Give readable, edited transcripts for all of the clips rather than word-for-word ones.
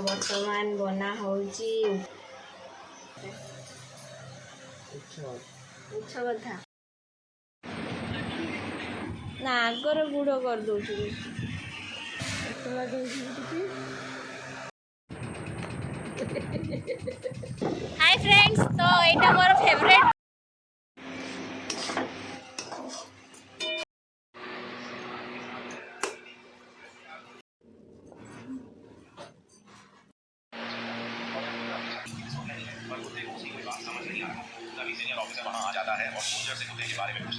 बर्तमान बना होची कथा ना आगर गुड़ कर दो हाय फ्रेंड्स तो एटा मोर फेवरेट सीनियर ऑफिसर वहां आ जाता है और सोल्जर से मुद्दे के बारे में पूछ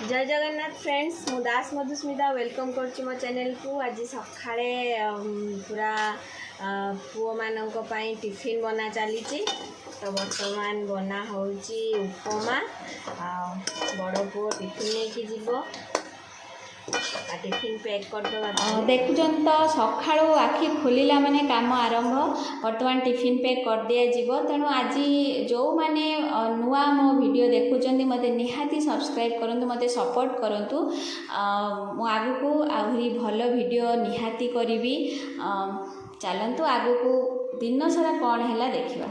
जय जगन्नाथ फ्रेंड्स मु दास मधुस्मिता वेलकम करछि मो चैनल को। आज सखाळे पूरा पुओ मानक पई टिफिन बना चली तो वर्तमान बना होची उपमा बड़ पुओ टिफिन लेके जीवो टिफिन पैक कर देखुन तो सका आखि खोलिला माने काम आरंभ वर्तमान टिफिन पैक कर दिया जीवो। तेणु आज जो माने नुआ मो वीडियो देखुचंदी मते निहाती सब्सक्राइब करंतु मते सपोर्ट करंतु मो आगु को आहुरी भलो वीडियो निहाती करिवि। चलंतु आगु को दिन सारा कौन हैला देखिबा।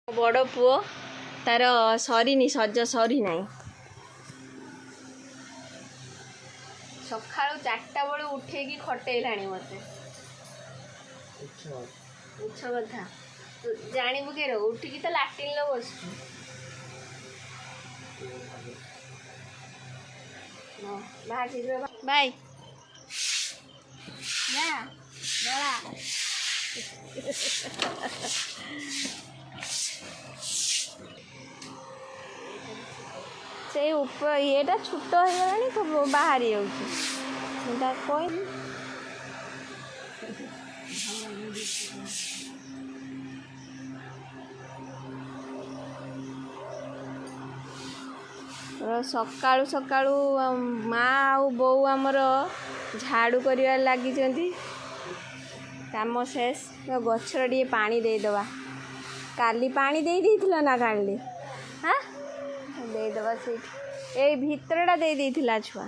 बड़ पुओ तार सरीनी सज सरी नाई सका 4टा बेलू उठे खटेलाणी मत उच्छ कथा तू जानबू के उठिकी तो लाट्रिन लो बस बाय से येटा छोट हो सब बाहरी जाऊँगा कोई सकाळु सकाळु माँ आउ बो आमर झाड़ू कर लगी काम शेष गचर टे पानी देदवा काली पानी दे ना काली हाँ देदवा से ए भितरटा दे छुआ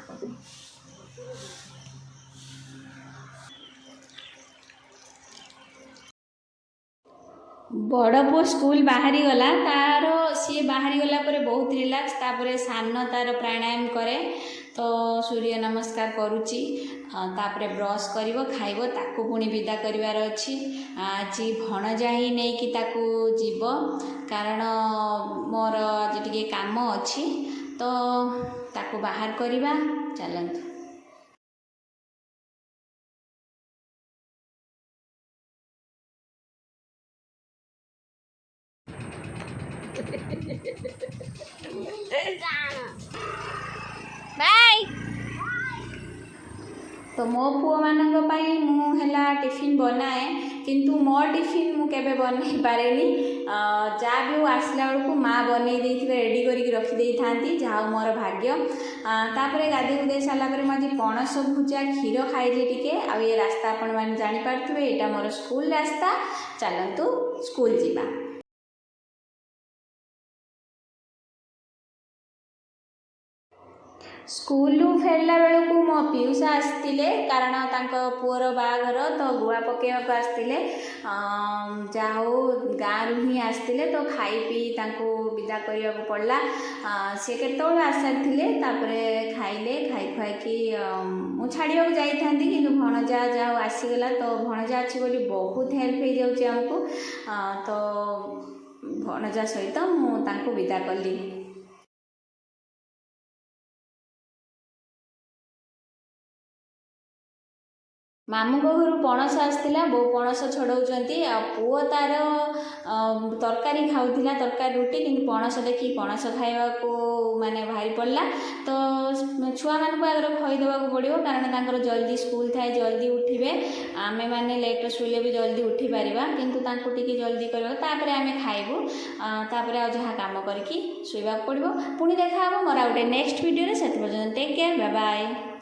बड़ पु स्कूल बाहरी गला तार सी बाहरी गला पर बहुत रिलैक्स तापर सान तार प्राणायाम करे तो सूर्य नमस्कार करुच्ची तापर ब्रश करिवो खाइबो ताकू पुणी विदा करिवार अछि। आज भणजा ही नहीं कि ताकू जीव कारण मोर आज टिके काम अछि तो ताकू बाहर करिबा चलंतु। बाय तो मो पुओ मानक पई मु हला टिफिन बनाए किंतु मो टिफिन मु केबे बनै पारेनी जा भी आसला बेलू माँ बनै देथिबे रेडी करिक रखी देई थांती जा मोर भाग्य। तापरे गाधी गुदे साला पर मजी पणस भुजा क्षीर खाइली टिके आ ये रास्ता आपण माने जानि पारथुबे एटा मोर स्कूल रास्ता चलंतु स्कूल जीवा। स्कूल फेरला बेलू मो पियूसा आसते कारण तांको पुअर बाघर तो गुआ पकेवाक आसते जा हो गाँव ही आसते तो खाई पी तांको विदा करने को पड़ला सी केतल आसारे खाइले खाई खुआकी मु छाड़ा जाता कि भणजा जा आसीगला तो भणजा अच्छी बोली बहुत हेल्प हो जाऊँगी आमको तो भणजा सहित मुझे विदा कली। मामू को घर पणस आसला बो पणस छड़ाऊँच पुओ तार तरकारी खाऊला तरकारी रुटी कि पणस देखी पणस खावा को माने भारी पड़ला तो छुआ मान आगे खईदेवा पड़ो कारण जल्दी स्कूल थाए जल्दी उठे आमे माने लेट शुले भी जल्दी उठी पारिबा किंतु तांको टिके जल्दी करबा तापरे आमे खाइबू तापरे आ जहाँ काम करके शुइबा पड़ो पुणी देखा मोर आउटे नेक्स्ट वीडियो रे सेत पर्यंत टेक केयर बाय बाय।